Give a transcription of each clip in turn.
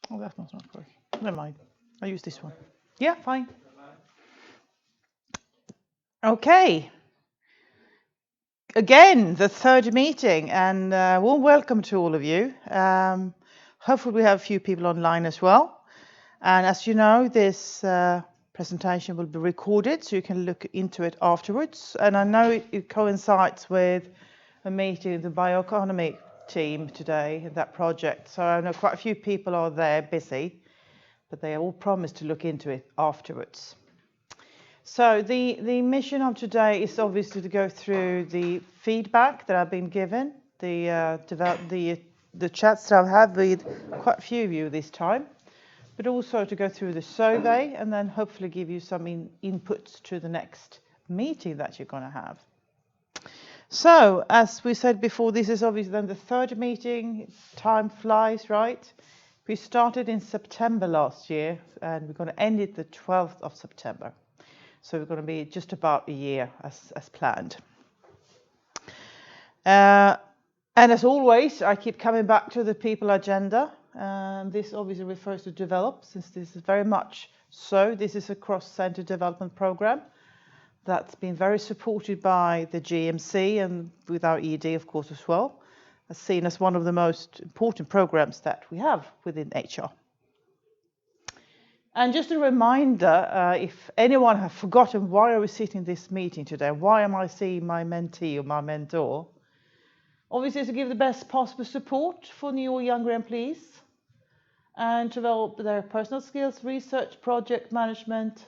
Oh, that's not working. Never mind. I'll use this one. Yeah, fine. Okay. Again, the third meeting, and warm welcome to all of you. Hopefully, we have a few people online as well. And as you know, this presentation will be recorded, so you can look into it afterwards. And I know it coincides with a meeting of the bioeconomy team today, that project. So I know quite a few people are there busy, but they all promised to look into it afterwards. So the mission of today is obviously to go through the feedback that I've been given, the chats that I've had with quite a few of you this time, but also to go through the survey and then hopefully give you some inputs to the next meeting that you're going to have. So as we said before, this is obviously then the third meeting. Time flies, right? We started in September last year and we're going to end it the 12th of September. So we're going to be just about a year as planned. And as always, I keep coming back to the people agenda. This obviously refers to develop, since this is very much so. This is a cross-center development program that's been very supported by the GMC and with our ED, of course, as well, as seen as one of the most important programs that we have within HR. And just a reminder, if anyone has forgotten why are we sitting in this meeting today, why am I seeing my mentee or my mentor? Obviously, to give the best possible support for new or younger employees and develop their personal skills, research, project management.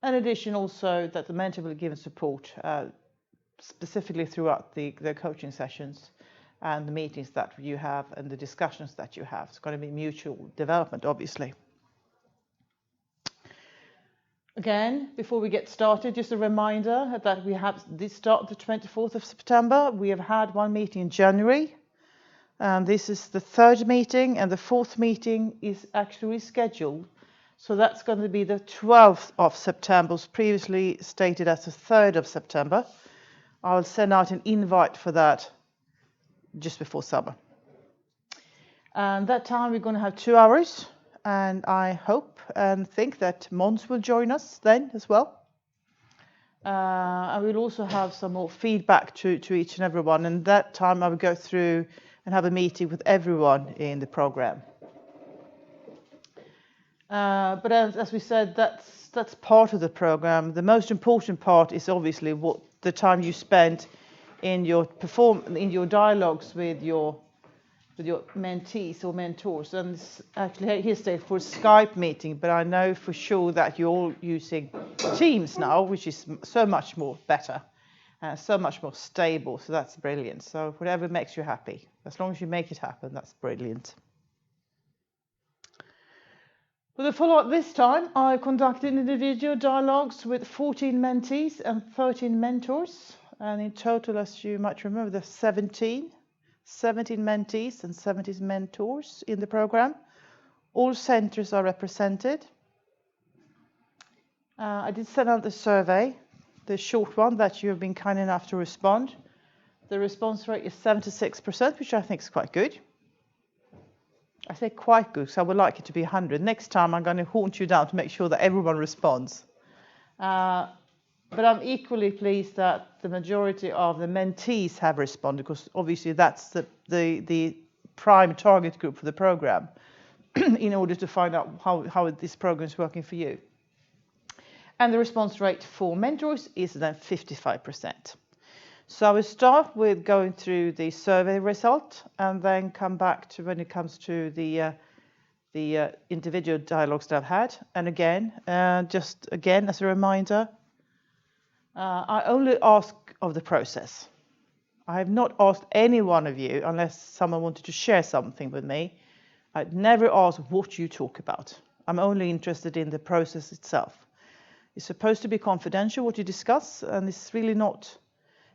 In addition, also that the mentor will give support specifically throughout the coaching sessions and the meetings that you have and the discussions that you have. It's going to be mutual development, obviously. Again, before we get started, just a reminder that we have this start the 24th of September. We have had one meeting in January. This is the third meeting, and the fourth meeting is actually scheduled. So that's going to be the 12th of September, was previously stated as the 3rd of September. I'll send out an invite for that just before summer. And that time we're going to have 2 hours. And I hope and think that Mons will join us then as well. And we'll also have some more feedback to each and everyone. And that time I will go through and have a meeting with everyone in the program. But as we said, that's part of the program. The most important part is obviously what the time you spend in your dialogues with your mentees or mentors. And actually here stated for a Skype meeting, but I know for sure that you're all using Teams now, which is so much more better, so much more stable. So that's brilliant. So whatever makes you happy, as long as you make it happen, that's brilliant. For the follow-up this time, I conducted individual dialogues with 14 mentees and 13 mentors. And in total, as you might remember, there's 17 mentees and 17 mentors in the program. All centers are represented. I did send out the survey, the short one that you have been kind enough to respond. The response rate is 76%, which I think is quite good. I say quite good, so I would like it to be 100. Next time I'm going to hunt you down to make sure that everyone responds. But I'm equally pleased that the majority of the mentees have responded, because obviously that's the prime target group for the program in order to find out how this program is working for you. And the response rate for mentors is then 55%. So I will start with going through the survey result and then come back to when it comes to the individual dialogues that I've had. And again, just again as a reminder, I only ask of the process. I have not asked any one of you, unless someone wanted to share something with me. I'd never ask what you talk about. I'm only interested in the process itself. It's supposed to be confidential what you discuss, and it's really not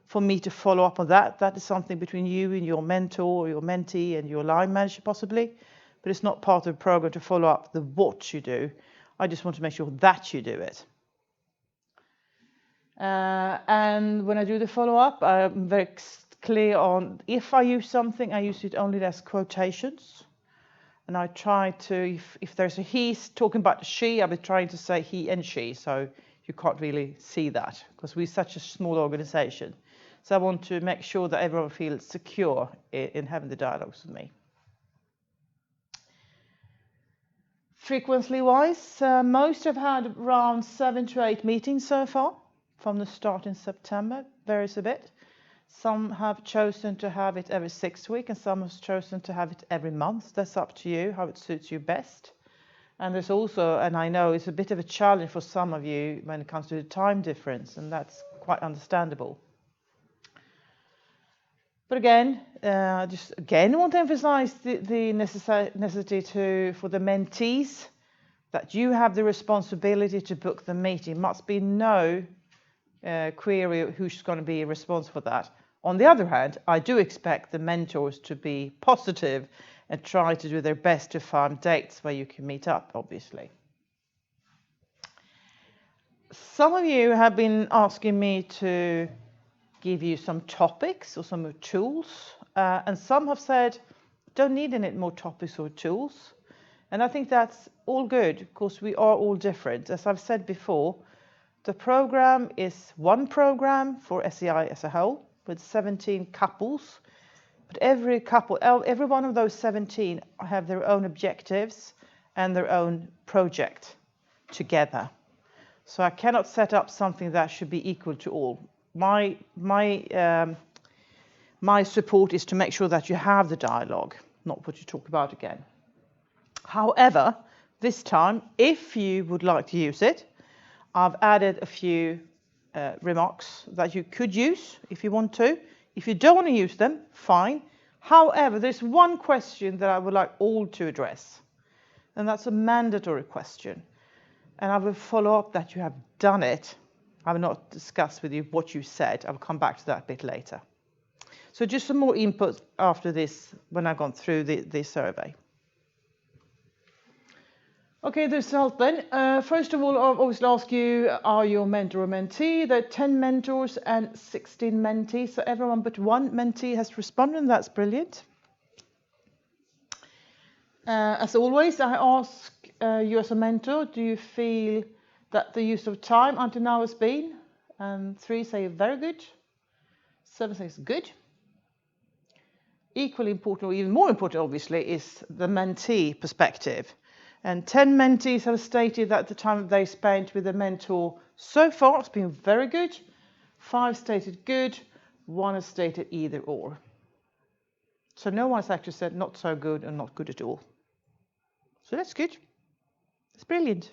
for me to follow up on that. That is something between you and your mentor or your mentee and your line manager possibly, but it's not part of the program to follow up the what you do. I just want to make sure that you do it. And when I do the follow-up, I'm very clear on if I use something, I use it only as quotations. And I try to, if there's a he's talking about she, I'll be trying to say he and she, so you can't really see that because we're such a small organization. So I want to make sure that everyone feels secure in having the dialogues with me. Frequency-wise, most have had around 7 to 8 meetings so far from the start in September. Varies a bit. Some have chosen to have it every 6 weeks and some have chosen to have it every month. That's up to you, how it suits you best. And there's also, and I know it's a bit of a challenge for some of you when it comes to the time difference, and that's quite understandable. But again, just again want to emphasize the necessity for the mentees that you have the responsibility to book the meeting. Must be no query who's going to be responsible for that. On the other hand, I do expect the mentors to be positive and try to do their best to find dates where you can meet up, obviously. Some of you have been asking me to give you some topics or some tools, and some have said, don't need any more topics or tools. And I think that's all good, because we are all different. As I've said before, the program is one program for SEI as a whole, with 17 couples. But every couple, every one of those 17 have their own objectives and their own project together. So I cannot set up something that should be equal to all. My support is to make sure that you have the dialogue, not what you talk about again. However, this time, if you would like to use it, I've added a few remarks that you could use if you want to. If you don't want to use them, fine. However, there's one question that I would like all to address, and that's a mandatory question. And I will follow up that you have done it. I will not discuss with you what you said. I'll come back to that a bit later. So just some more input after this when I've gone through the survey. Okay, the result then. First of all, I'll always ask you, are you a mentor or mentee? There are 10 mentors and 16 mentees, so everyone but one mentee has responded, and that's brilliant. As always, I ask you as a mentor, do you feel that the use of time until now has been? And 3 say very good, 7 says good. Equally important, or even more important obviously, is the mentee perspective. And 10 mentees have stated that the time they spent with the mentor so far has been very good. 5 stated good, 1 has stated either or. So no one has actually said not so good and not good at all. So that's good. It's brilliant.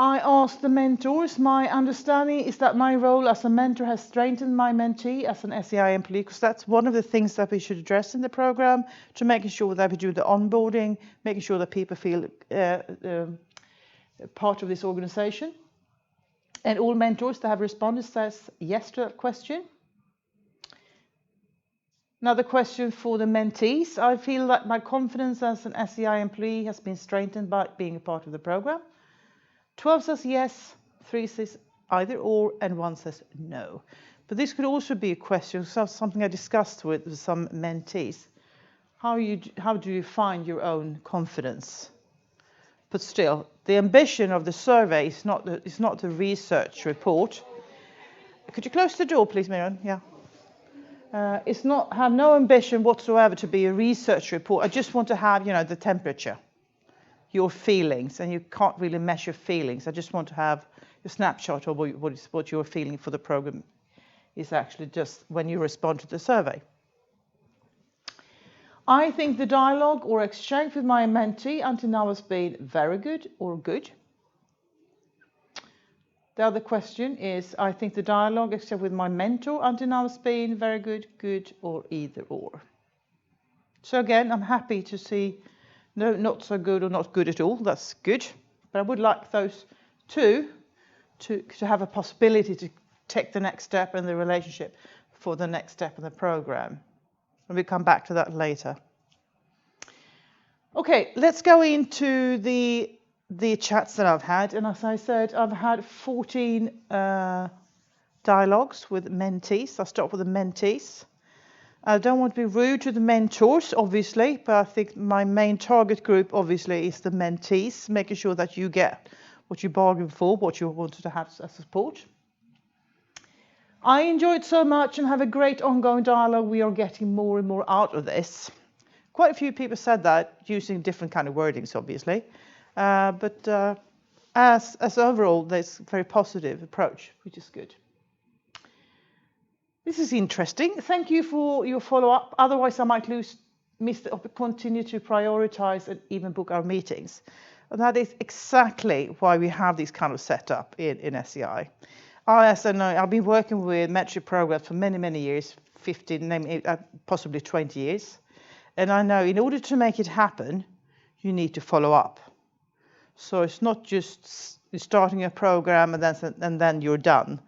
I asked the mentors, my understanding is that my role as a mentor has strengthened my mentee as an SEI employee, because that's one of the things that we should address in the program, to making sure that we do the onboarding, making sure that people feel part of this organization. And all mentors that have responded says yes to that question. Now the question for the mentees, I feel that my confidence as an SEI employee has been strengthened by being a part of the program. 12 says yes, 3 says either or, and 1 says no. But this could also be a question, something I discussed with some mentees. How do you find your own confidence? But still, the ambition of the survey is not the research report. Could you close the door, please, Miriam? Yeah. Have no ambition whatsoever to be a research report. I just want to have, the temperature, your feelings, and you can't really measure feelings. I just want to have a snapshot of what you're feeling for the program is actually just when you respond to the survey. I think the dialogue or exchange with my mentee until now has been very good or good. The other question is, I think the dialogue exchange with my mentor until now has been very good, good, or either or. So again, I'm happy to see no, not so good or not good at all. That's good. But I would like those two to have a possibility to take the next step in the relationship for the next step in the program. And we'll come back to that later. Okay, let's go into the chats that I've had. And as I said, I've had 14 dialogues with mentees. I'll start with the mentees. I don't want to be rude to the mentors, obviously, but I think my main target group, obviously, is the mentees, making sure that you get what you bargained for, what you wanted to have as support. I enjoyed so much and have a great ongoing dialogue. We are getting more and more out of this. Quite a few people said that, using different kind of wordings, obviously. But as overall, there's a very positive approach, which is good. This is interesting. Thank you for your follow-up. Otherwise, I might continue to prioritize and even book our meetings. And that is exactly why we have this kind of setup in SEI. As I know, I've been working with mentorship programs for many, many years, 15, possibly 20 years. And I know in order to make it happen, you need to follow up. So it's not just starting a program and then you're done.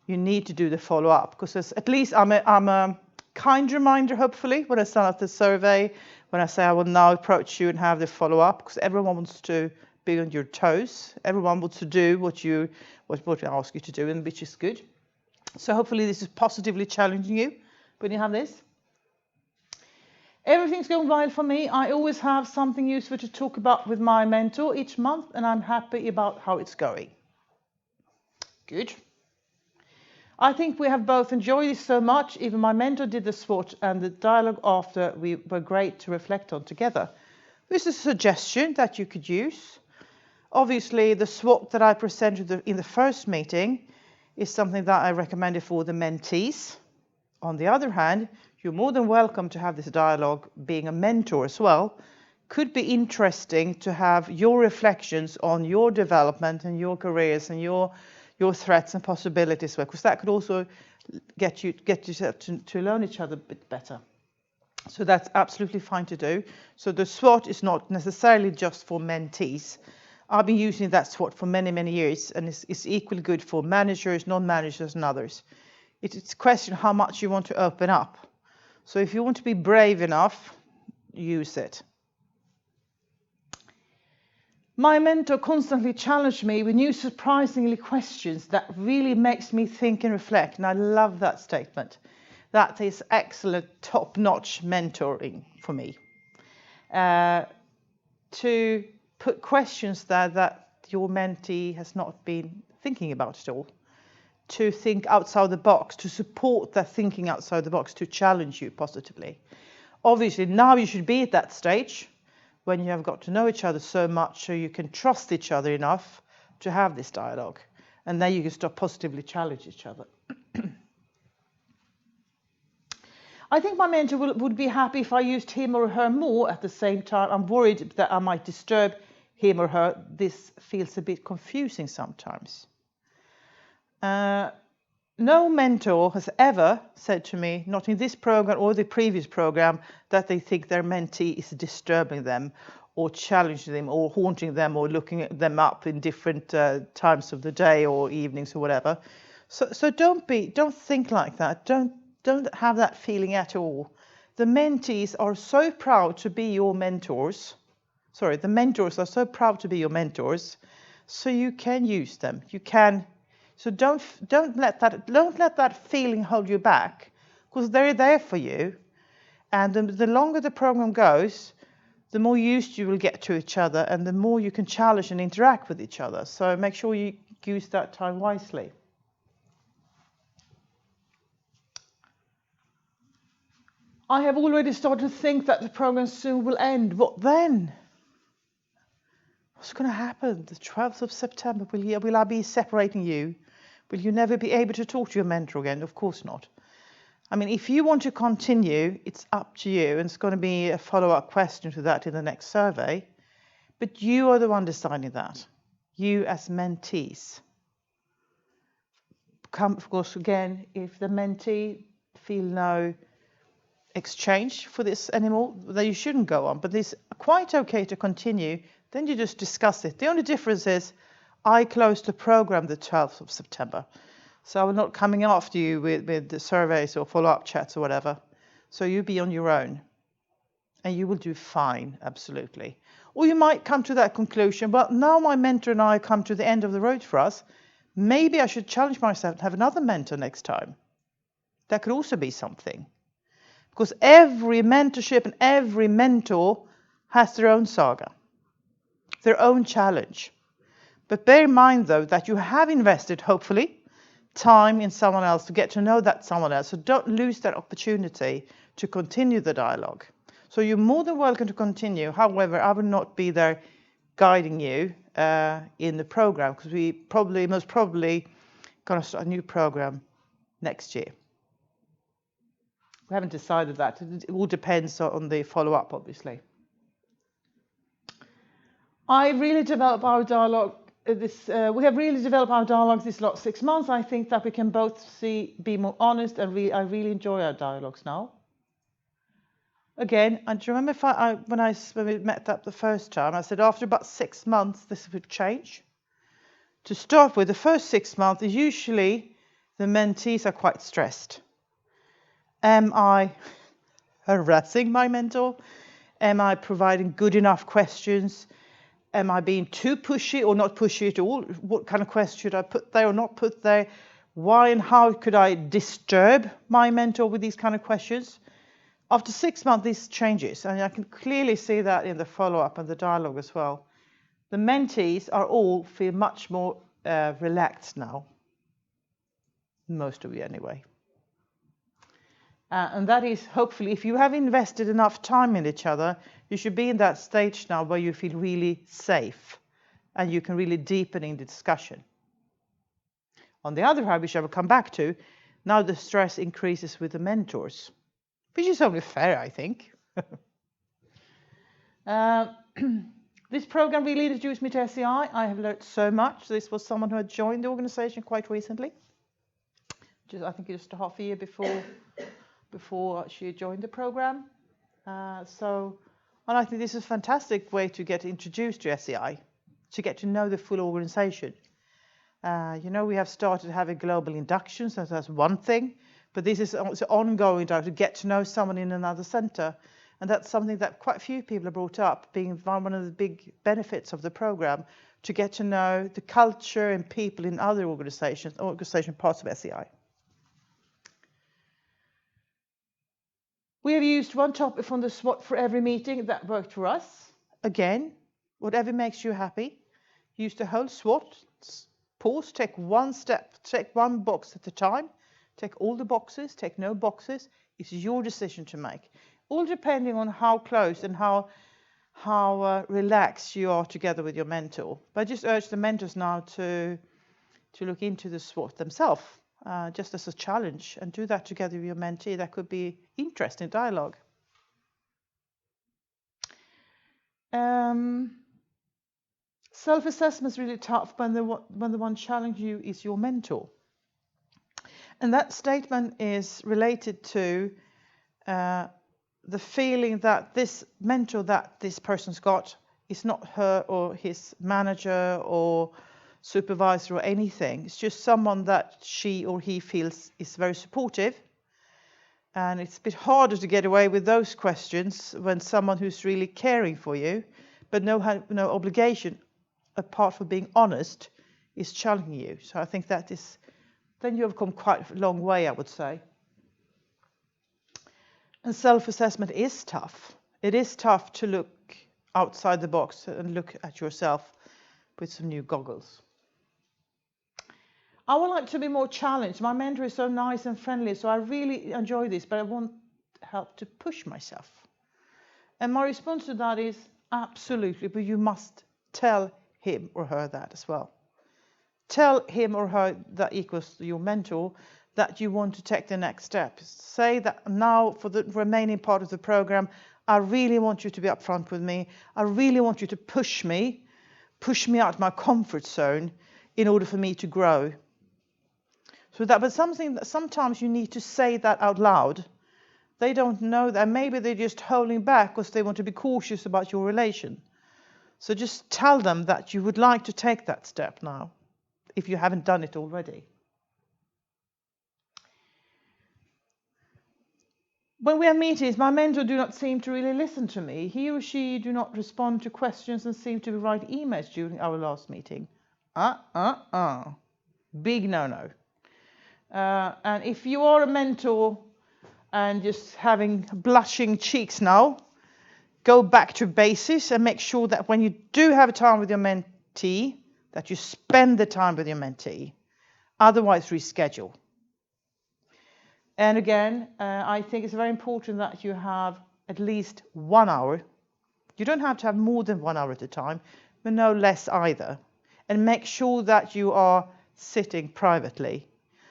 You need to do the follow-up, because at least I'm a kind reminder, hopefully, when I start out the survey, when I say I will now approach you and have the follow-up, because everyone wants to be on your toes. Everyone wants to do what I ask you to do, and which is good. So hopefully this is positively challenging you when you have this. Everything's going well for me. I always have something useful to talk about with my mentor each month, and I'm happy about how it's going. Good. I think we have both enjoyed this so much. Even my mentor did the SWOT, and the dialogue after were great to reflect on together. This is a suggestion that you could use. Obviously, the SWOT that I presented in the first meeting is something that I recommended for the mentees. On the other hand, you're more than welcome to have this dialogue being a mentor as well. Could be interesting to have your reflections on your development and your careers and your threats and possibilities, because that could also get yourself to learn each other a bit better. So that's absolutely fine to do. So the SWOT is not necessarily just for mentees. I've been using that SWOT for many, many years, and it's equally good for managers, non-managers, and others. It's a question how much you want to open up. So if you want to be brave enough, use it. My mentor constantly challenged me with new surprisingly questions that really makes me think and reflect, and I love that statement. That is excellent, top-notch mentoring for me. To put questions that your mentee has not been thinking about at all. To think outside the box, to support that thinking outside the box, to challenge you positively. Obviously, now you should be at that stage when you have got to know each other so much so you can trust each other enough to have this dialogue. And then you can start positively challenge each other. I think my mentor would be happy if I used him or her more. At the same time, I'm worried that I might disturb him or her. This feels a bit confusing sometimes. No mentor has ever said to me, not in this program or the previous program, that they think their mentee is disturbing them or challenging them or haunting them or looking at them up in different times of the day or evenings or whatever. So don't think like that. Don't have that feeling at all. The mentees are so proud to be your mentors. Sorry, the mentors are so proud to be your mentors, so you can use them. You can. So don't let that feeling hold you back, because they're there for you. And the longer the program goes, the more used you will get to each other, and the more you can challenge and interact with each other. So make sure you use that time wisely. I have already started to think that the program soon will end. What then? What's going to happen? The 12th of September, will I be separating you? Will you never be able to talk to your mentor again? Of course not. I mean, if you want to continue, it's up to you, and it's going to be a follow-up question to that in the next survey. But you are the one deciding that. You as mentees. Of course, again, if the mentee feel no exchange for this anymore, then you shouldn't go on. But it's quite okay to continue. Then you just discuss it. The only difference is I closed the program the 12th of September. So I'm not coming after you with the surveys or follow-up chats or whatever. So you be on your own. And you will do fine, absolutely. Or you might come to that conclusion, well, now my mentor and I come to the end of the road for us. Maybe I should challenge myself and have another mentor next time. That could also be something. Because every mentorship and every mentor has their own saga, their own challenge. But bear in mind, though, that you have invested, hopefully, time in someone else to get to know that someone else. So don't lose that opportunity to continue the dialogue. So you're more than welcome to continue. However, I will not be there guiding you in the program, because we most probably going to start a new program next year. We haven't decided that. It all depends on the follow-up, obviously. I really developed our dialogue. We have really developed our dialogues this last 6 months. I think that we can both be more honest, and I really enjoy our dialogues now. Again, and do you remember when we met up the first time, I said after about 6 months this would change. To start with, the first 6 months is usually the mentees are quite stressed. Am I harassing my mentor? Am I providing good enough questions? Am I being too pushy or not pushy at all? What kind of question should I put there or not put there? Why and how could I disturb my mentor with these kind of questions? After 6 months, this changes, and I can clearly see that in the follow-up and the dialogue as well. The mentees feel much more relaxed now. Most of you anyway. And that is, hopefully, if you have invested enough time in each other, you should be in that stage now where you feel really safe and you can really deepen in the discussion. On the other hand, which I will come back to, now the stress increases with the mentors, which is only fair, I think. This program really introduced me to SEI. I have learned so much. This was someone who had joined the organization quite recently. I think just a half a year before she joined the program. And I think this is a fantastic way to get introduced to SEI, to get to know the full organization. We have started having global inductions, so that's one thing, but this is also ongoing to get to know someone in another center. And that's something that quite a few people have brought up, being one of the big benefits of the program, to get to know the culture and people in other organization parts of SEI. We have used one topic from the SWOT for every meeting. That worked for us. Again, whatever makes you happy. Use the whole SWOT. Pause, take one step, take one box at a time. Take all the boxes, take no boxes. It's your decision to make. All depending on how close and how relaxed you are together with your mentor. But I just urge the mentors now to look into the SWOT themselves. Just as a challenge, and do that together with your mentee. That could be interesting dialogue. Self-assessment is really tough when the one challenging you is your mentor. And that statement is related to the feeling that this mentor that this person's got is not her or his manager or supervisor or anything. It's just someone that she or he feels is very supportive. And it's a bit harder to get away with those questions when someone who's really caring for you, but no obligation apart from being honest, is challenging you. So I think then you have come quite a long way, I would say. And self-assessment is tough. It is tough to look outside the box and look at yourself with some new goggles. I would like to be more challenged. My mentor is so nice and friendly, so I really enjoy this, but I want help to push myself. And my response to that is absolutely, but you must tell him or her that as well. Tell him or her that equals your mentor that you want to take the next step. Say that now for the remaining part of the program, I really want you to be upfront with me. I really want you to push me out of my comfort zone in order for me to grow. But something that sometimes you need to say that out loud. They don't know that. Maybe they're just holding back because they want to be cautious about your relation. So just tell them that you would like to take that step now, if you haven't done it already. When we have meetings, my mentor do not seem to really listen to me. He or she do not respond to questions and seem to write emails during our last meeting. Big no-no. And if you are a mentor and just having blushing cheeks now, go back to basics and make sure that when you do have time with your mentee, that you spend the time with your mentee. Otherwise, reschedule. And again, I think it's very important that you have at least 1 hour. You don't have to have more than 1 hour at a time, but no less either. And make sure that you are sitting privately,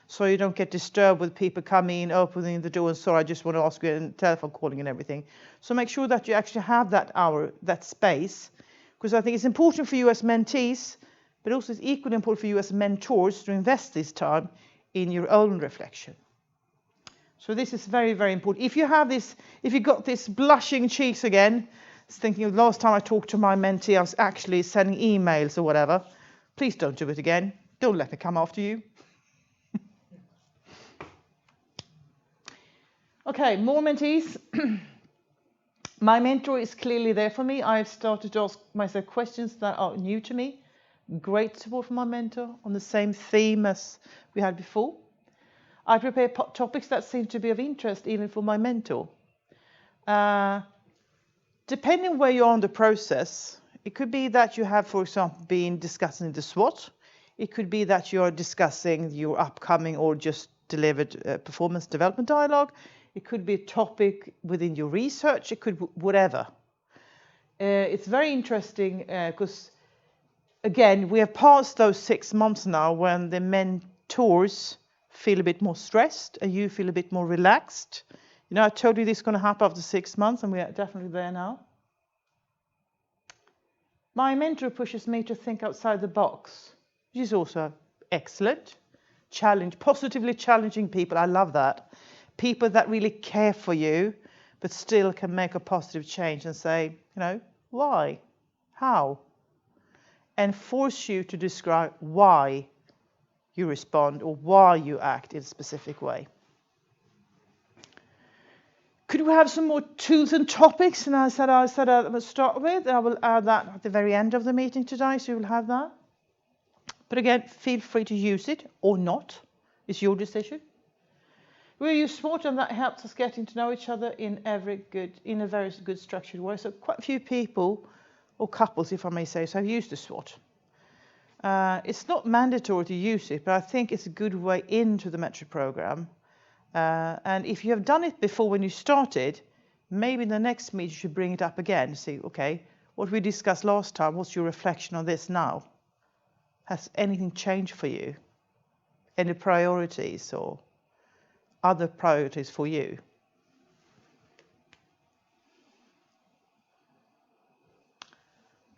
so you don't get disturbed with people coming in, opening the door, and sorry, I just want to ask you, and telephone calling and everything. So make sure that you actually have that hour, that space, because I think it's important for you as mentees, but also it's equally important for you as mentors to invest this time in your own reflection. So this is very, very important. If you have this, if you got this blushing cheeks again, thinking of the last time I talked to my mentee, I was actually sending emails or whatever, please don't do it again. Don't let me come after you. Okay, more mentees. My mentor is clearly there for me. I've started to ask myself questions that are new to me. Great support from my mentor on the same theme as we had before. I prepare topics that seem to be of interest even for my mentor. Depending where you are in the process, it could be that you have, for example, been discussing the SWOT. It could be that you are discussing your upcoming or just delivered performance development dialogue. It could be a topic within your research. It could be whatever. It's very interesting because, again, we have passed those 6 months now when the mentors feel a bit more stressed and you feel a bit more relaxed. You know, I told you this is going to happen after 6 months, and we are definitely there now. My mentor pushes me to think outside the box, which is also excellent. Positively challenging people. I love that. People that really care for you, but still can make a positive change and say, you know, why? How? And force you to describe why you respond or why you act in a specific way. Could we have some more tools and topics? And I said I would start with. I will add that at the very end of the meeting today, so you will have that. But again, feel free to use it or not. It's your decision. We use SWOT, and that helps us getting to know each other in a very good structured way. So quite a few people, or couples, if I may say so, have used the SWOT. It's not mandatory to use it, but I think it's a good way into the mentorship program. And if you have done it before when you started, maybe in the next meeting you should bring it up again. See, okay, what we discussed last time, what's your reflection on this now? Has anything changed for you? Any priorities or other priorities for you?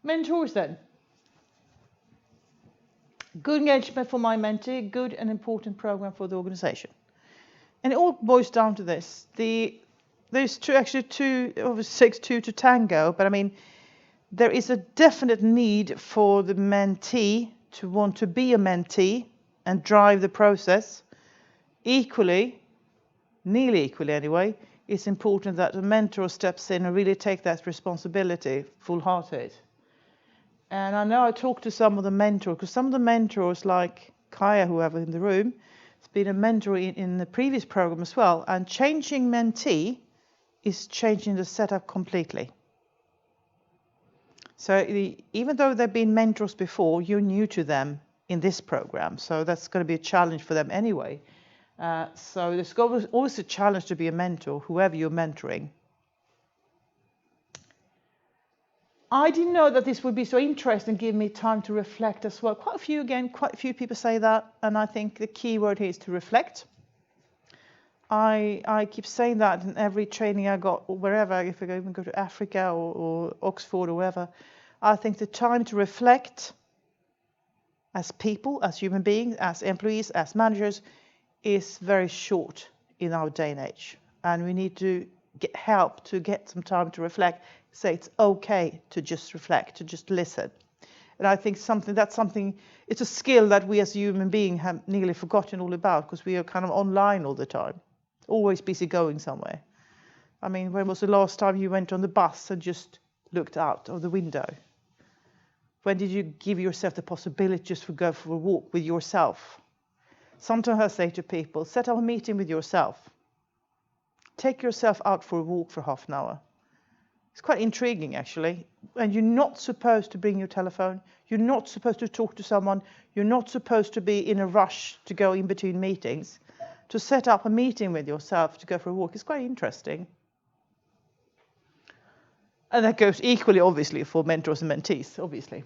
Mentors then. Good engagement for my mentee, good and important program for the organization. And it all boils down to this. There's two of 6, 2 to tango, but I mean, there is a definite need for the mentee to want to be a mentee and drive the process. Equally, nearly equally anyway, it's important that the mentor steps in and really take that responsibility full-hearted. And I know I talked to some of the mentors, because some of the mentors, like Kaya, whoever in the room, has been a mentor in the previous program as well. And changing mentee is changing the setup completely. So even though they've been mentors before, you're new to them in this program. So that's going to be a challenge for them anyway. So there's always a challenge to be a mentor, whoever you're mentoring. I didn't know that this would be so interesting, give me time to reflect as well. Quite a few people say that, and I think the key word here is to reflect. I keep saying that in every training I got, or wherever, if I even go to Africa or Oxford or wherever. I think the time to reflect as people, as human beings, as employees, as managers, is very short in our day and age. And we need to get help to get some time to reflect. Say it's okay to just reflect, to just listen. And I think it's a skill that we as human beings have nearly forgotten all about, because we are kind of online all the time, always busy going somewhere. I mean, when was the last time you went on the bus and just looked out of the window? When did you give yourself the possibility just to go for a walk with yourself? Sometimes I say to people, set up a meeting with yourself. take yourself out for a walk for half an hour. It's quite intriguing, actually. And you're not supposed to bring your telephone. You're not supposed to talk to someone. You're not supposed to be in a rush to go in between meetings. To set up a meeting with yourself to go for a walk is quite interesting. And that goes equally, obviously, for mentors and mentees, obviously.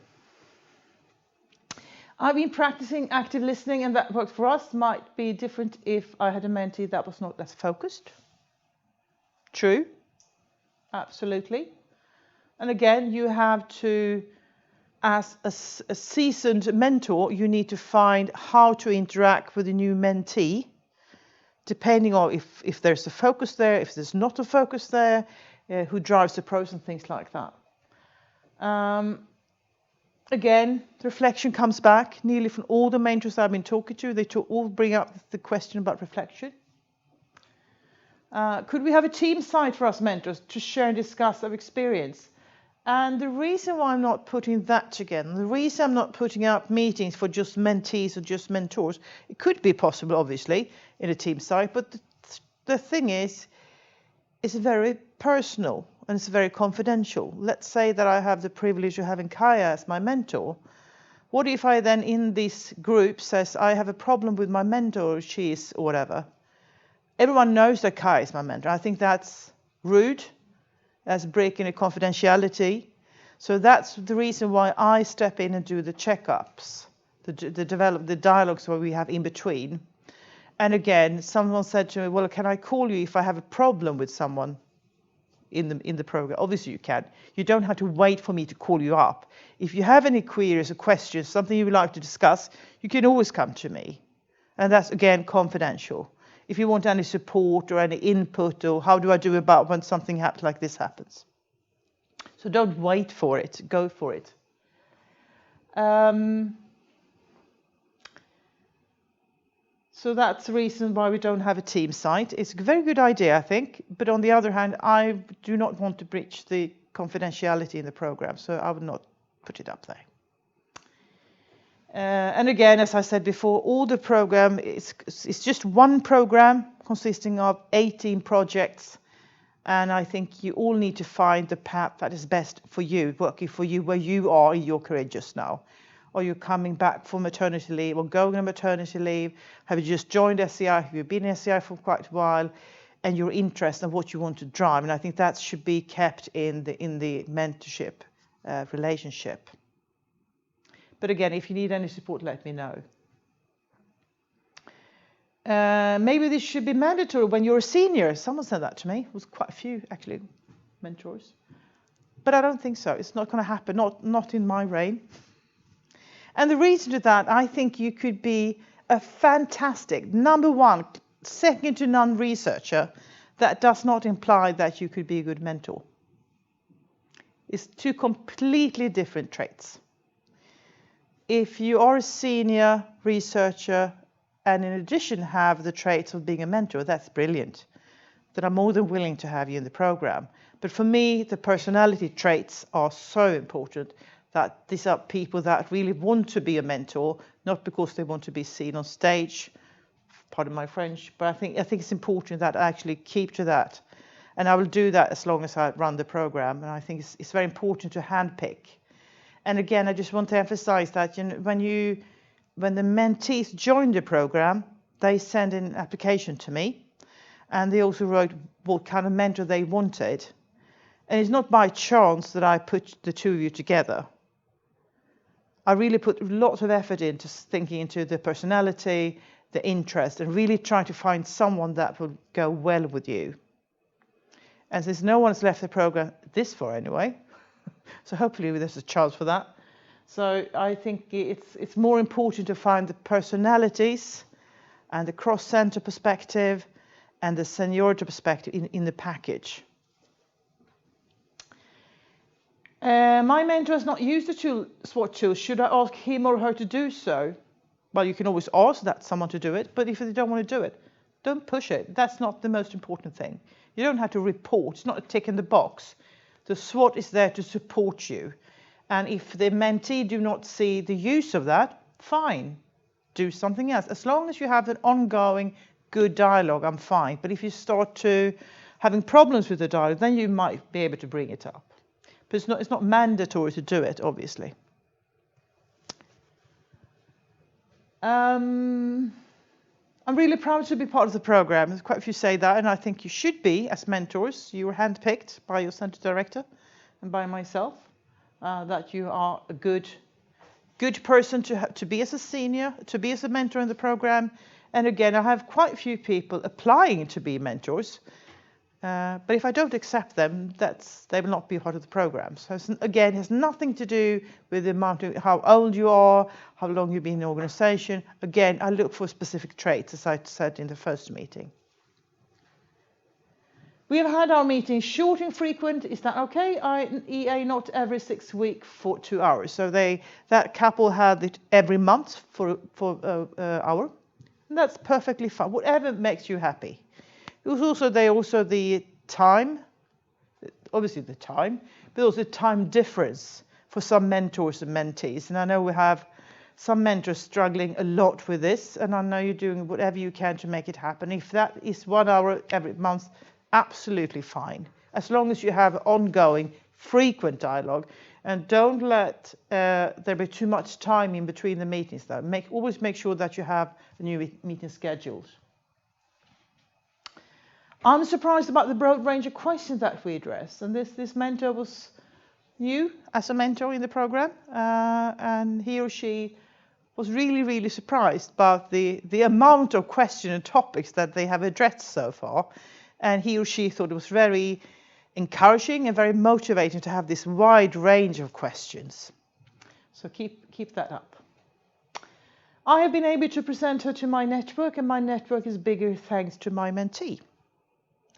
I've been practicing active listening, and that works for us. Might be different if I had a mentee that was not as focused. True. Absolutely. And again, you have to, as a seasoned mentor, you need to find how to interact with a new mentee, depending on if there's a focus there, if there's not a focus there, who drives the pros and things like that. Again, reflection comes back. Nearly from all the mentors I've been talking to, they all bring up the question about reflection. Could we have a team site for us mentors to share and discuss our experience? And the reason why I'm not putting that together, the reason I'm not putting up meetings for just mentees or just mentors, it could be possible, obviously, in a team site, but the thing is, it's very personal and it's very confidential. Let's say that I have the privilege of having Kaya as my mentor. What if I then in this group says I have a problem with my mentor, she is or whatever? Everyone knows that Kaya is my mentor. I think that's rude. That's breaking a confidentiality. So that's the reason why I step in and do the checkups, the dialogues where we have in between. And again, someone said to me, well, can I call you if I have a problem with someone in the program? Obviously you can. You don't have to wait for me to call you up. If you have any queries or questions, something you would like to discuss, you can always come to me. And that's, again, confidential. If you want any support or any input or how do I do about when something like this happens. So don't wait for it, go for it. So that's the reason why we don't have a team site. It's a very good idea, I think. But on the other hand, I do not want to breach the confidentiality in the program, so I would not put it up there. And again, as I said before, all the program it's just one program consisting of 18 projects. And I think you all need to find the path that is best for you, working for you where you are in your career just now. Are you coming back from maternity leave or going on maternity leave? Have you just joined SEI? Have you been in SEI for quite a while? And your interest and what you want to drive. And I think that should be kept in the mentorship relationship. But again, if you need any support, let me know. Maybe this should be mandatory when you're a senior. Someone said that to me. It was quite a few, actually, mentors. But I don't think so. It's not going to happen, not in my reign. And the reason to that, I think you could be a fantastic, number one, second to none researcher. That does not imply that you could be a good mentor. It's two completely different traits. If you are a senior researcher and in addition have the traits of being a mentor, that's brilliant. Then I'm more than willing to have you in the program. But for me, the personality traits are so important that these are people that really want to be a mentor, not because they want to be seen on stage, pardon my French, but I think it's important that I actually keep to that. And I will do that as long as I run the program. And I think it's very important to handpick. And again, I just want to emphasize that when the mentees join the program, they send in an application to me. And they also wrote what kind of mentor they wanted. And it's not by chance that I put the two of you together. I really put lots of effort into thinking into the personality, the interest, and really trying to find someone that will go well with you. And since no one's left the program this far anyway, so hopefully there's a chance for that. So I think it's more important to find the personalities and the cross-center perspective and the seniority perspective in the package. My mentor has not used the SWOT tool. Should I ask him or her to do so? Well, you can always ask that someone to do it, but if they don't want to do it, don't push it. That's not the most important thing. You don't have to report. It's not a tick in the box. The SWOT is there to support you. And if the mentee do not see the use of that, fine, do something else. As long as you have an ongoing good dialogue, I'm fine. But if you start to having problems with the dialogue, then you might be able to bring it up. But it's not mandatory to do it, obviously. I'm really proud to be part of the program. There's quite a few say that, and I think you should be as mentors. You were handpicked by your center director and by myself, that you are a good person to be as a senior, to be as a mentor in the program. And again, I have quite a few people applying to be mentors. But if I don't accept them, they will not be part of the program. So again, it has nothing to do with the amount of how old you are, how long you've been in the organization. Again, I look for specific traits, as I said in the first meeting. We have had our meetings short and frequent. Is that okay? EA not every 6 weeks for 2 hours. So that couple had it every month for an hour. And that's perfectly fine. Whatever makes you happy. It was also the time, obviously the time, but also the time difference for some mentors and mentees. And I know we have some mentors struggling a lot with this, and I know you're doing whatever you can to make it happen. If that is 1 hour every month, absolutely fine, as long as you have ongoing, frequent dialogue. And don't let there be too much time in between the meetings, though. Always make sure that you have a new meeting scheduled. I'm surprised about the broad range of questions that we addressed. And this mentor was new as a mentor in the program. And he or she was really, really surprised about the amount of questions and topics that they have addressed so far. And he or she thought it was very encouraging and very motivating to have this wide range of questions. So keep that up. I have been able to present her to my network, and my network is bigger thanks to my mentee.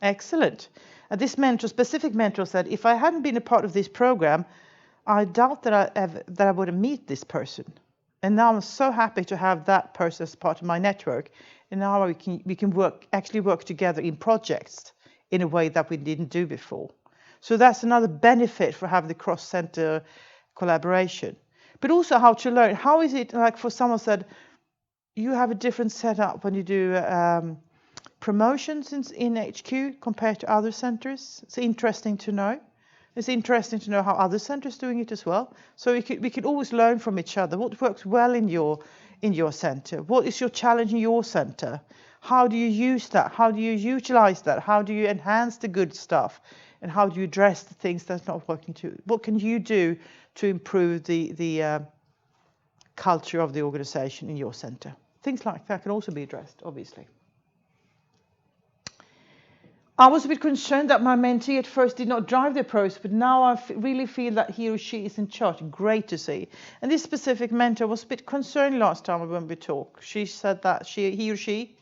Excellent. And this specific mentor said, if I hadn't been a part of this program, I doubt that I would have met this person. And now I'm so happy to have that person as part of my network. And now we can actually work together in projects in a way that we didn't do before. So that's another benefit for having the cross-center collaboration. But also how to learn. How is it, like for someone said, you have a different setup when you do promotions in HQ compared to other centers. It's interesting to know. It's interesting to know how other centers are doing it as well. So we could always learn from each other. What works well in your center? What is your challenge in your center? How do you use that? How do you utilize that? How do you enhance the good stuff? And how do you address the things that's not working too? What can you do to improve the culture of the organization in your center? Things like that can also be addressed, obviously. I was a bit concerned that my mentee at first did not drive the process, but now I really feel that he or she is in charge. Great to see. And this specific mentor was a bit concerned last time when we talked. She said that he or she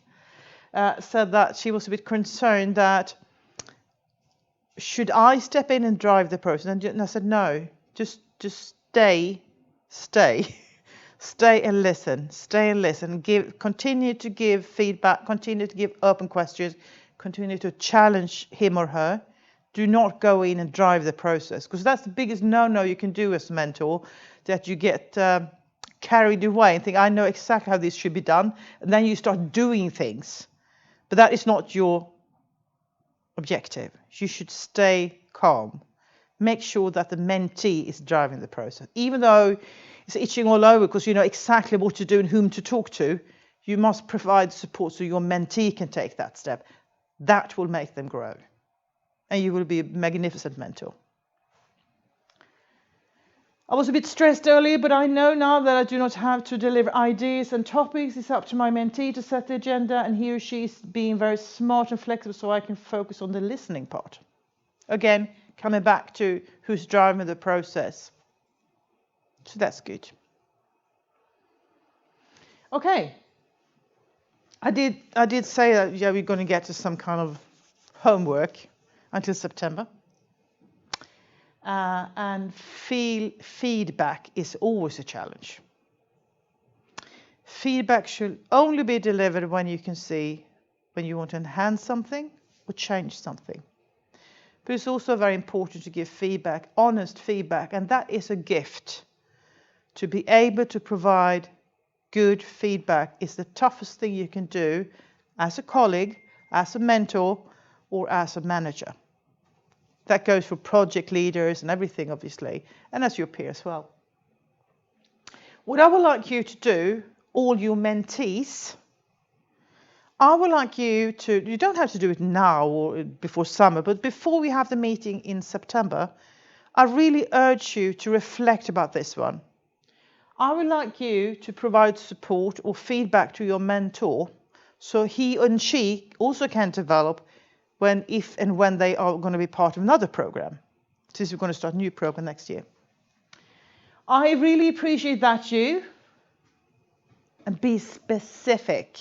said that she was a bit concerned that should I step in and drive the process? And I said no, just stay and listen. Continue to give feedback. Continue to give open questions. Continue to challenge him or her. Do not go in and drive the process, because that's the biggest no-no you can do as a mentor, that you get carried away and think, I know exactly how this should be done, and then you start doing things. But that is not your objective. You should stay calm. Make sure that the mentee is driving the process. Even though it's itching all over because you know exactly what to do and whom to talk to, you must provide support so your mentee can take that step. That will make them grow. And you will be a magnificent mentor. I was a bit stressed earlier, but I know now that I do not have to deliver ideas and topics. It's up to my mentee to set the agenda, and he or she is being very smart and flexible so I can focus on the listening part. Again, coming back to who's driving the process. So that's good. Okay. I did say that we're going to get to some kind of homework until September. And feedback is always a challenge. Feedback should only be delivered when you can see when you want to enhance something or change something. But it's also very important to give feedback, honest feedback, and that is a gift. To be able to provide good feedback is the toughest thing you can do, as a colleague, as a mentor, or as a manager. That goes for project leaders and everything, obviously, and as your peer as well. What I would like you to do, all your mentees, I would like you to, you don't have to do it now or before summer, but before we have the meeting in September, I really urge you to reflect about this one. I would like you to provide support or feedback to your mentor so he and she also can develop when, if and when they are going to be part of another program, since we're going to start a new program next year. I really appreciate that you, and be specific.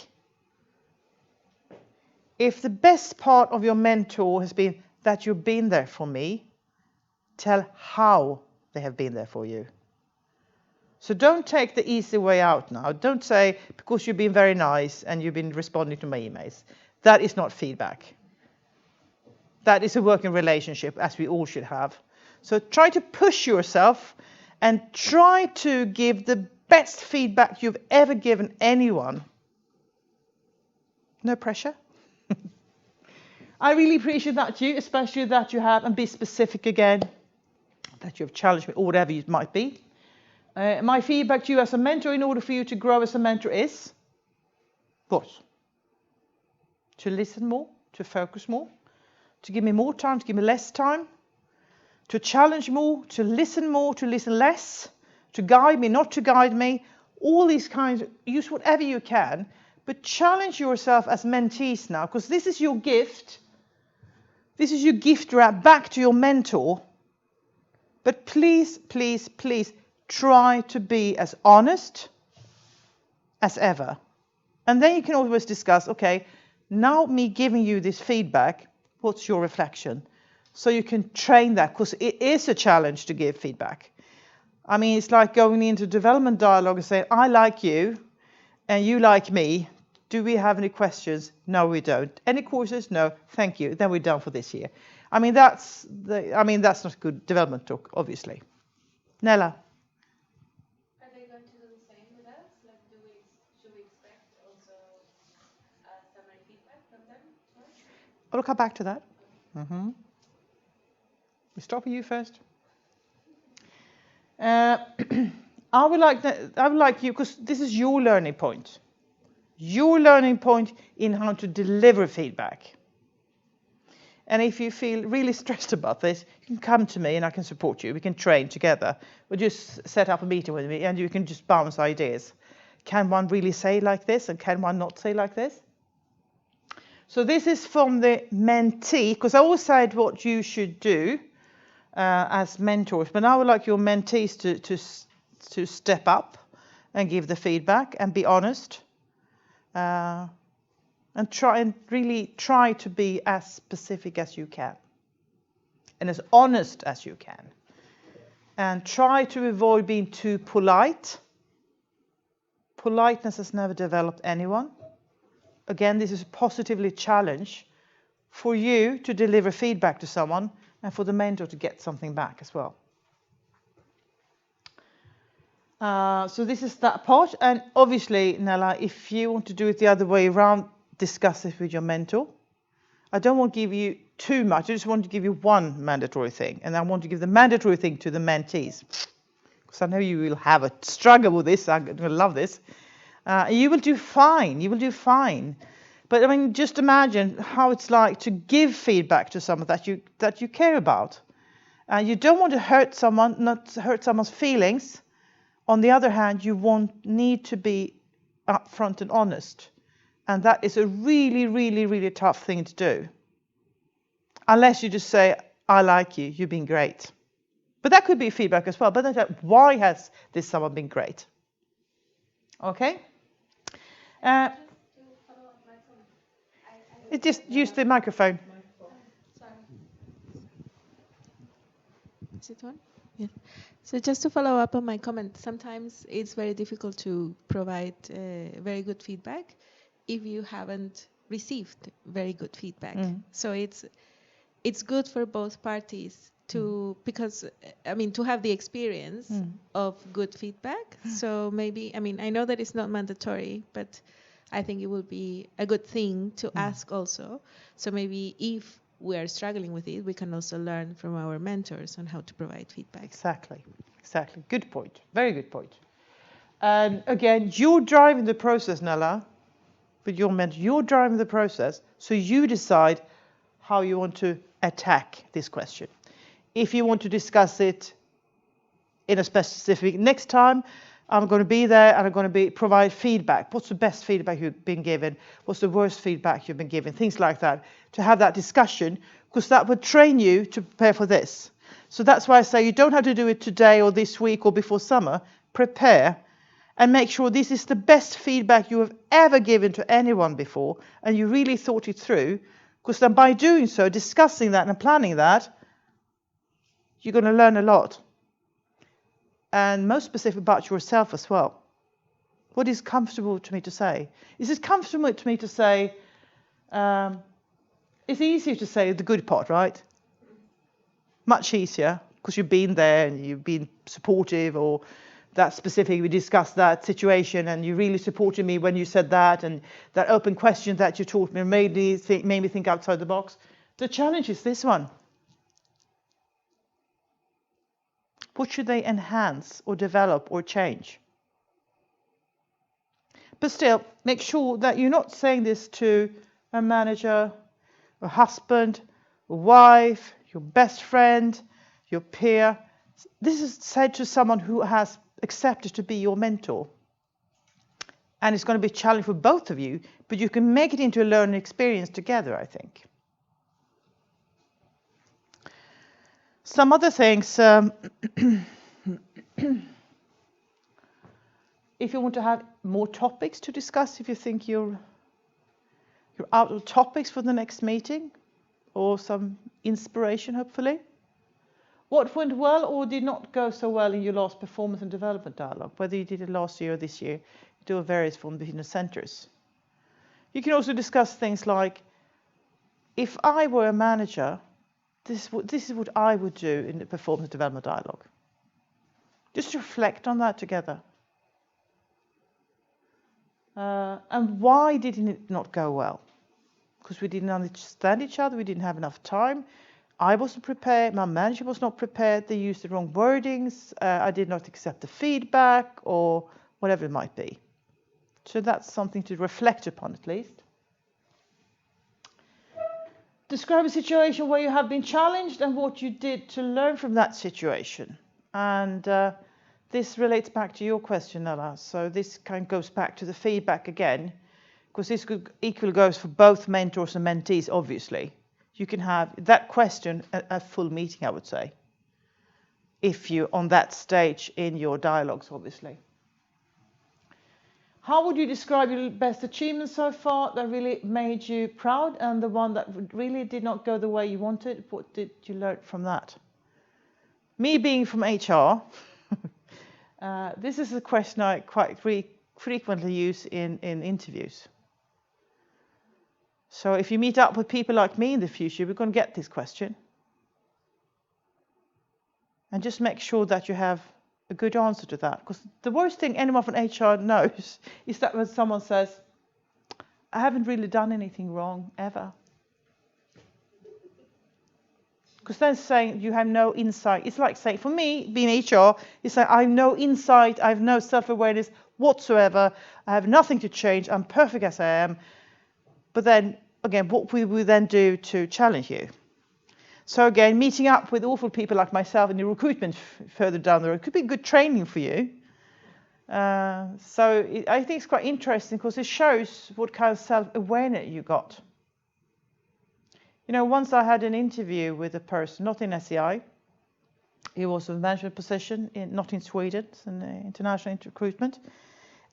If the best part of your mentor has been that you've been there for me, tell how they have been there for you. So don't take the easy way out now. Don't say, because you've been very nice and you've been responding to my emails. That is not feedback. That is a working relationship, as we all should have. So try to push yourself and try to give the best feedback you've ever given anyone. No pressure. I really appreciate that you, especially that you have, and be specific again, that you've challenged me, or whatever it might be. My feedback to you as a mentor in order for you to grow as a mentor is what? To listen more, to focus more, to give me more time, to give me less time, to challenge more, to listen less, to guide me, not to guide me, all these kinds, use whatever you can, but challenge yourself as mentees now, because this is your gift. This is your gift back to your mentor. But please, please, please try to be as honest as ever. And then you can always discuss, okay, now me giving you this feedback, what's your reflection? So you can train that, because it is a challenge to give feedback. I mean, it's like going into development dialogue and saying, I like you and you like me. Do we have any questions? No, we don't. Any courses? No, thank you. Then we're done for this year. I mean, that's not good development talk, obviously. Nella. Are they going to do the same with us? Like, should we expect also summary feedback from them to us? I'll come back to that. Mm-hmm. We start with you first. I would like you, because this is your learning point. Your learning point in how to deliver feedback. And if you feel really stressed about this, you can come to me and I can support you. We can train together. We'll just set up a meeting with me and you can just bounce ideas. Can one really say like this and can one not say like this? So this is from the mentee, because I always said what you should do as mentors, but I would like your mentees to step up and give the feedback and be honest. And really try to be as specific as you can and as honest as you can, and try to avoid being too polite. Politeness has never developed anyone. Again, this is positively a challenge for you to deliver feedback to someone and for the mentor to get something back as well. So this is that part, and obviously, Nella, if you want to do it the other way around, discuss it with your mentor. I don't want to give you too much. I just want to give you one mandatory thing, and I want to give the mandatory thing to the mentees, because I know you will have a struggle with this. I'm going to love this. You will do fine. You will do fine. But I mean, just imagine how it's like to give feedback to someone that you care about. You don't want to hurt someone, not hurt someone's feelings. On the other hand, you need to be upfront and honest. And that is a really, really, really tough thing to do. Unless you just say, I like you, you've been great. But that could be feedback as well. But then, why has this someone been great? Okay? Just use the microphone. Sorry. Is it on? Yeah. So just to follow up on my comment, sometimes it's very difficult to provide very good feedback if you haven't received very good feedback. So it's good for both parties to to have the experience of good feedback. So maybe, I know that it's not mandatory, but I think it would be a good thing to ask also. So maybe if we are struggling with it, we can also learn from our mentors on how to provide feedback. Exactly. Good point. Very good point. And again, you're driving the process, Nella, with your mentor. You're driving the process, so you decide how you want to attack this question. If you want to discuss it in a specific, next time I'm going to be there and I'm going to provide feedback. What's the best feedback you've been given? What's the worst feedback you've been given? Things like that. To have that discussion, because that would train you to prepare for this. So that's why I say you don't have to do it today or this week or before summer. Prepare and make sure this is the best feedback you have ever given to anyone before, and you really thought it through, because then by doing so, discussing that and planning that, you're going to learn a lot. And most specific about yourself as well. What is comfortable to me to say? Is it comfortable to me to say, it's easier to say the good part, right? Much easier, because you've been there and you've been supportive, or that specific, we discussed that situation and you really supported me when you said that, and that open question that you taught me made me think outside the box. The challenge is this one. What should they enhance or develop or change? But still, make sure that you're not saying this to a manager, a husband, a wife, your best friend, your peer. This is said to someone who has accepted to be your mentor. And it's going to be a challenge for both of you, but you can make it into a learning experience together, I think. Some other things, if you want to have more topics to discuss, if you think you're out of topics for the next meeting, or some inspiration, hopefully. What went well or did not go so well in your last performance and development dialogue, whether you did it last year or this year, do a various from between the centres. You can also discuss things like, if I were a manager, this is what I would do in the performance development dialogue. Just reflect on that together. And why didn't it not go well? Because we didn't understand each other, we didn't have enough time. I wasn't prepared, my manager was not prepared, they used the wrong wordings, I did not accept the feedback, or whatever it might be. So that's something to reflect upon at least. Describe a situation where you have been challenged and what you did to learn from that situation. And this relates back to your question, Nella. So this kind of goes back to the feedback again, because this equally goes for both mentors and mentees, obviously. You can have that question a full meeting, I would say, if you're on that stage in your dialogues, obviously. How would you describe your best achievement so far that really made you proud, and the one that really did not go the way you wanted? What did you learn from that? Me being from HR, this is a question I quite frequently use in interviews. So if you meet up with people like me in the future, we're going to get this question. And just make sure that you have a good answer to that. Because the worst thing anyone from HR knows is that when someone says, I haven't really done anything wrong, ever. Because then saying you have no insight. It's like saying, for me, being HR, it's like I have no insight, I have no self-awareness whatsoever, I have nothing to change, I'm perfect as I am. But then, again, what we will then do to challenge you? So again, meeting up with awful people like myself in the recruitment further down the road could be good training for you. I think it's quite interesting because it shows what kind of self-awareness you got. You know, once I had an interview with a person, not in SEI, he was a management position, not in Sweden, it's an international recruitment.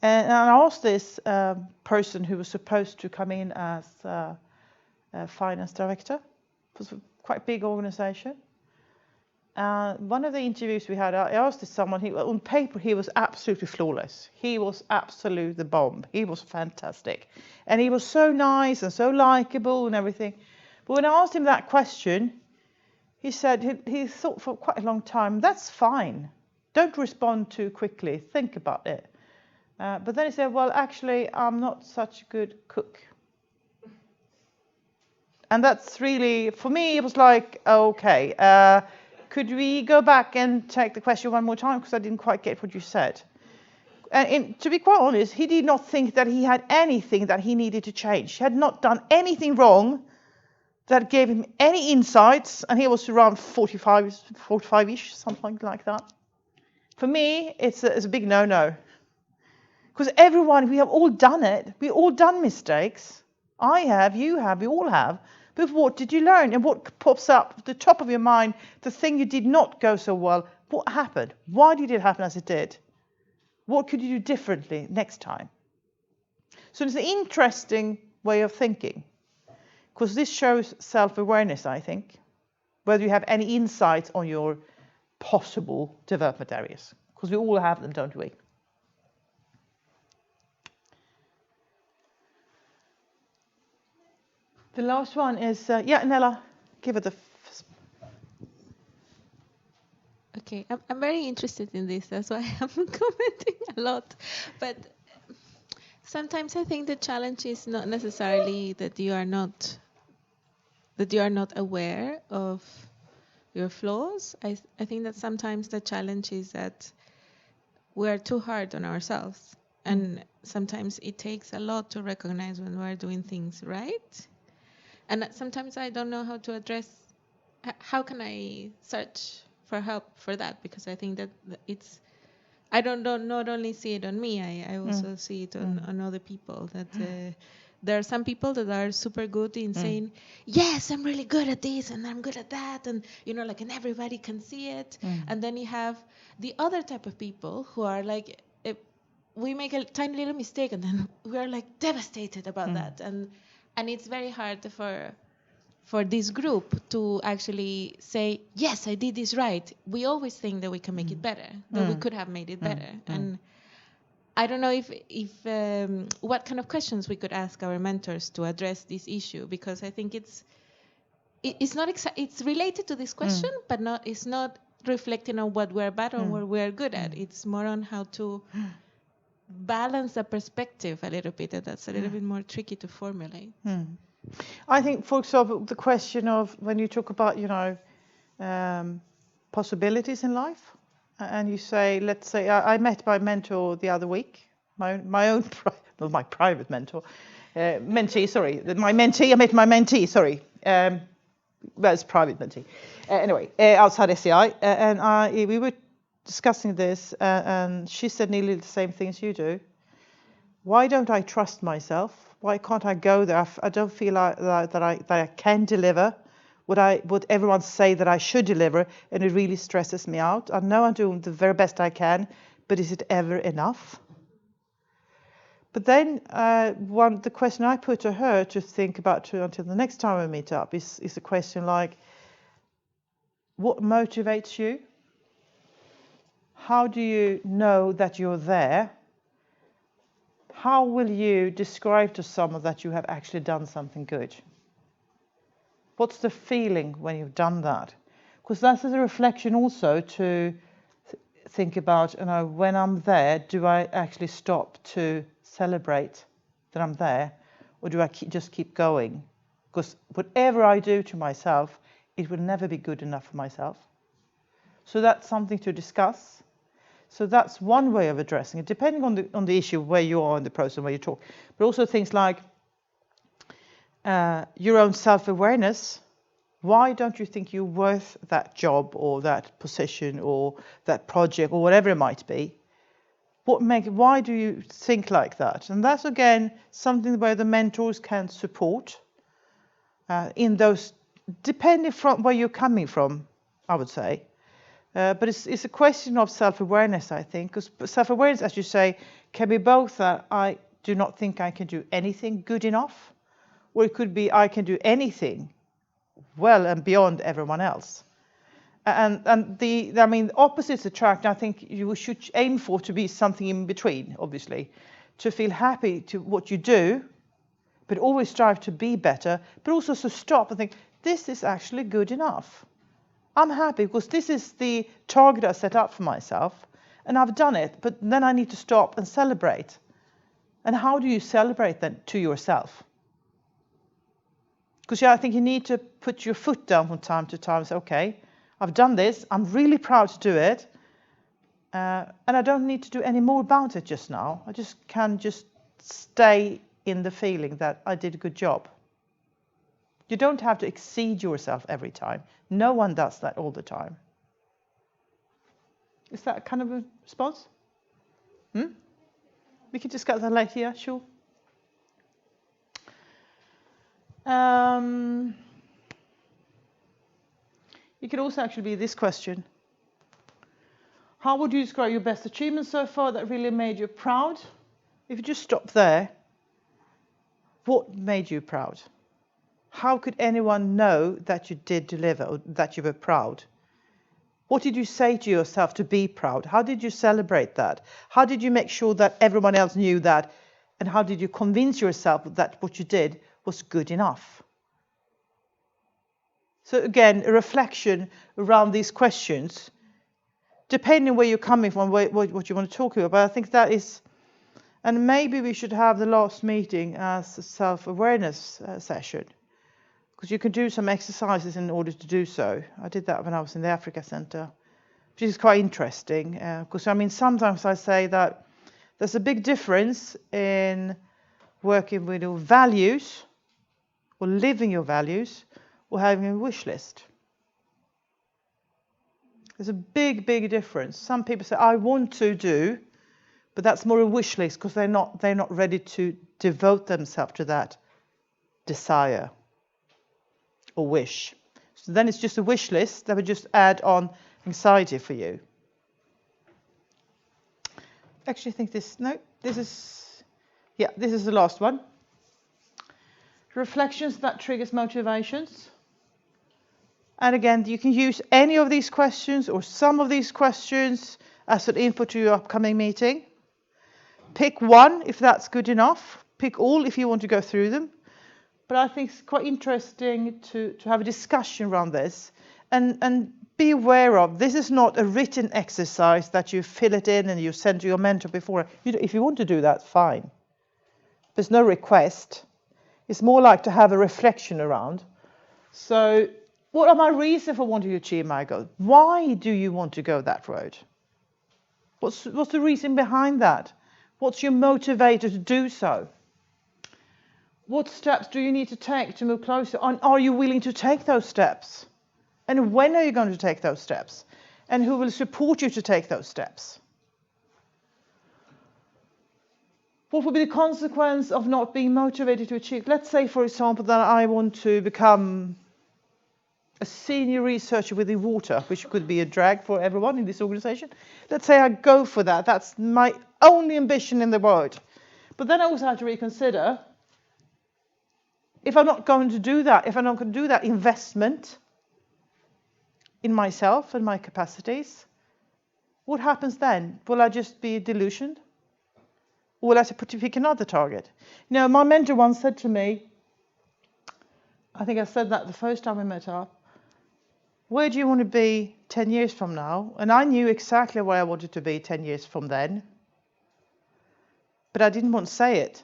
And I asked this person who was supposed to come in as a finance director. It was a quite big organization. One of the interviews we had, I asked this someone, on paper he was absolutely flawless. He was absolutely the bomb. He was fantastic. And he was so nice and so likable and everything. But when I asked him that question, he said he thought for quite a long time, that's fine. Don't respond too quickly. Think about it. But then he said, well, actually, I'm not such a good cook. And that's really, for me, it was like, okay, could we go back and take the question one more time? Because I didn't quite get what you said. And to be quite honest, he did not think that he had anything that he needed to change. He had not done anything wrong that gave him any insights, and he was around 45-ish, something like that. For me, it's a big no-no. Because everyone, we have all done it. We all done mistakes. I have, you have, we all have. But what did you learn? And what pops up at the top of your mind, the thing you did not go so well, what happened? Why did it happen as it did? What could you do differently next time? So it's an interesting way of thinking, because this shows self-awareness, I think, whether you have any insights on your possible development areas, because we all have them, don't we? The last one is, Nella, give it a... Okay, I'm very interested in this. That's why I'm commenting a lot. But sometimes I think the challenge is not necessarily that you are not aware of your flaws. I think that sometimes the challenge is that we are too hard on ourselves, and sometimes it takes a lot to recognize when we're doing things right. And sometimes I don't know how to address. How can I search for help for that? Because I think that it's. I don't not only see it on me. I also see it on other people. That there are some people that are super good in saying, yes, I'm really good at this and I'm good at that, and and everybody can see it. And then you have the other type of people who are like, we make a tiny little mistake and then we are like devastated about that, and it's very hard for this group to actually say, yes, I did this right. We always think that we can make it better, that we could have made it better. And I don't know if what kind of questions we could ask our mentors to address this issue, because I think it's not it's related to this question, but it's not reflecting on what we're bad or what we're good at. It's more on how to balance the perspective a little bit, and that's a little bit more tricky to formulate. I think, for example, the question of when you talk about, possibilities in life, and you say, let's say, I met my mentor the other week, my own, not my private mentor, mentee, sorry, my mentee, I met my mentee, sorry, well, it's private mentee. Anyway, outside SEI, and we were discussing this, and she said nearly the same thing as you do. Why don't I trust myself? Why can't I go there? I don't feel like that I can deliver what everyone say that I should deliver, and it really stresses me out. I know I'm doing the very best I can, but is it ever enough? But then the question I put to her to think about until the next time we meet up is a question like, what motivates you? How do you know that you're there? How will you describe to someone that you have actually done something good? What's the feeling when you've done that? Because that's a reflection also to think about, when I'm there, do I actually stop to celebrate that I'm there? Or do I just keep going? Because whatever I do to myself, it will never be good enough for myself. So that's something to discuss. So that's one way of addressing it, depending on the issue, where you are in the process, where you talk. But also things like your own self-awareness. Why don't you think you're worth that job or that position or that project or whatever it might be? Why do you think like that? And that's, again, something where the mentors can support in those, depending from where you're coming from, I would say. But it's a question of self-awareness, I think, because self-awareness, as you say, can be both that I do not think I can do anything good enough, or it could be I can do anything well and beyond everyone else. And the opposites attract. I think you should aim for to be something in between, obviously, to feel happy to what you do, but always strive to be better, but also to stop and think, this is actually good enough. I'm happy because this is the target I set up for myself, And I've done it, but then I need to stop and celebrate. And how do you celebrate then to yourself? Because I think you need to put your foot down from time to time and say, okay, I've done this, I'm really proud to do it, and I don't need to do any more about it just now. I just can just stay in the feeling that I did a good job. You don't have to exceed yourself every time. No one does that all the time. Is that kind of a response? We can discuss that later, yeah, sure. It could also actually be this question. How would you describe your best achievement so far that really made you proud? If you just stop there, what made you proud? How could anyone know that you did deliver or that you were proud? What did you say to yourself to be proud? How did you celebrate that? How did you make sure that everyone else knew that? And how did you convince yourself that what you did was good enough? So again, a reflection around these questions, depending where you're coming from, what you want to talk about. But I think that is, and maybe we should have the last meeting as a self-awareness session, because you can do some exercises in order to do so. I did that when I was in the Africa Centre, which is quite interesting. Because I mean, sometimes I say that there's a big difference in working with your values, or living your values, or having a wish list. There's a big, big difference. Some people say, I want to do, but that's more a wish list because they're not ready to devote themselves to that desire or wish. So then it's just a wish list that would just add on anxiety for you. Actually, I think this is the last one. Reflections that triggers motivations. And again, you can use any of these questions or some of these questions as an input to your upcoming meeting. Pick one if that's good enough. Pick all if you want to go through them. But I think it's quite interesting to have a discussion around this and be aware of this is not a written exercise that you fill it in and you send to your mentor before. If you want to do that, fine. There's no request. It's more like to have a reflection around. So what are my reasons for wanting to achieve my goal? Why do you want to go that road? What's the reason behind that? What's your motivator to do so? What steps do you need to take to move closer? And are you willing to take those steps? And when are you going to take those steps? And who will support you to take those steps? What will be the consequence of not being motivated to achieve? Let's say, for example, that I want to become a senior researcher within water, which could be a drag for everyone in this organization. Let's say I go for that. That's my only ambition in the world. But then I also have to reconsider, if I'm not going to do that, if I'm not going to do that investment in myself and my capacities, what happens then? Will I just be delusioned? Or will I have to pick another target? You know, my mentor once said to me, I think I said that the first time we met up, where do you want to be 10 years from now? And I knew exactly where I wanted to be 10 years from then. But I didn't want to say it.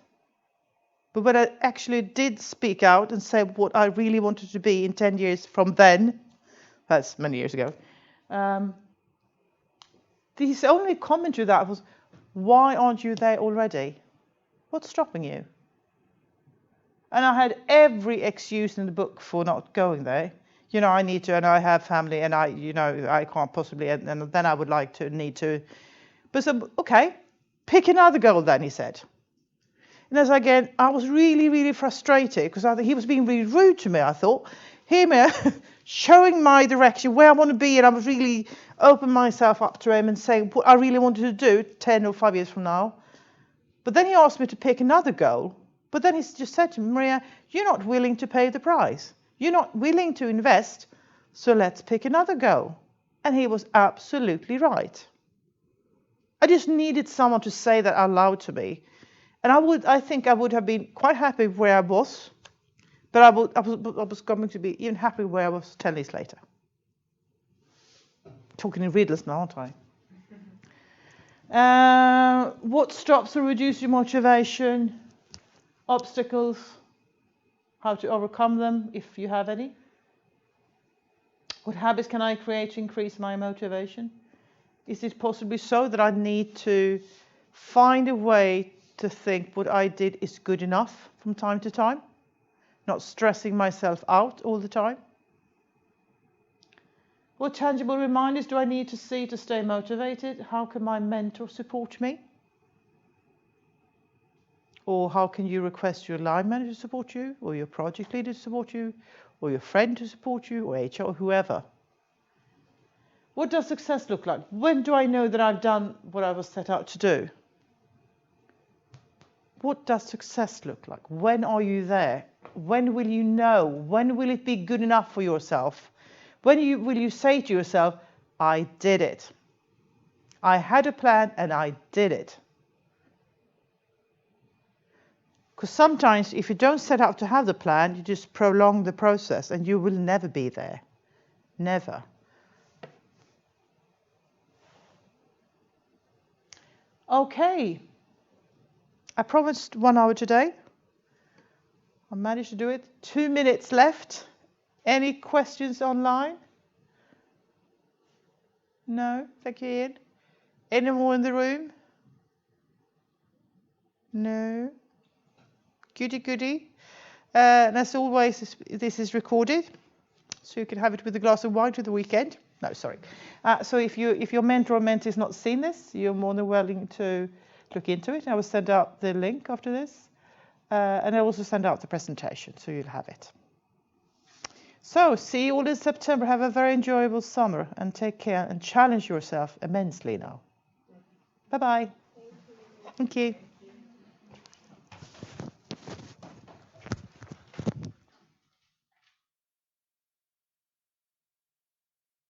But when I actually did speak out and say what I really wanted to be in 10 years from then, that's many years ago, his only comment to that was, why aren't you there already? What's stopping you? And I had every excuse in the book for not going there. You know, I need to, and I have family, and I can't possibly, and then I would like to, need to. But so, okay, pick another goal then, he said. And as again, I was really, really frustrated because I think he was being really rude to me. I thought, hear me, showing my direction, where I want to be, and I was really opening myself up to him and saying what I really wanted to do 10 or 5 years from now. But then he asked me to pick another goal. But then he just said to me, Maria, you're not willing to pay the price. You're not willing to invest, so let's pick another goal. And he was absolutely right. I just needed someone to say that out loud to me. And I think I would have been quite happy where I was, but I was going to be even happier where I was 10 years later. Talking in riddles now, aren't I? What stops or reduces your motivation? Obstacles? How to overcome them, if you have any? What habits can I create to increase my motivation? Is it possibly so that I need to find a way to think what I did is good enough from time to time? Not stressing myself out all the time? What tangible reminders do I need to see to stay motivated? How can my mentor support me? Or how can you request your line manager to support you, or your project leader to support you, or your friend to support you, or HR, or whoever? What does success look like? When do I know that I've done what I was set out to do? What does success look like? When are you there? When will you know? When will it be good enough for yourself? When will you say to yourself, I did it. I had a plan and I did it. Because sometimes if you don't set out to have the plan, you just prolong the process and you will never be there. Never. Okay. I promised 1 hour today. I managed to do it. 2 minutes left. Any questions online? No? Thank you, Ian. Any more in the room? No? Goody goody. And as always, this is recorded, so you can have it with a glass of wine to the weekend. No, sorry. So if your mentor or mentee has not seen this, you're more than willing to look into it. I will send out the link after this, and I'll also send out the presentation, so you'll have it. So see you all in September. Have a very enjoyable summer, and take care and challenge yourself immensely now. Bye-bye. Thank you.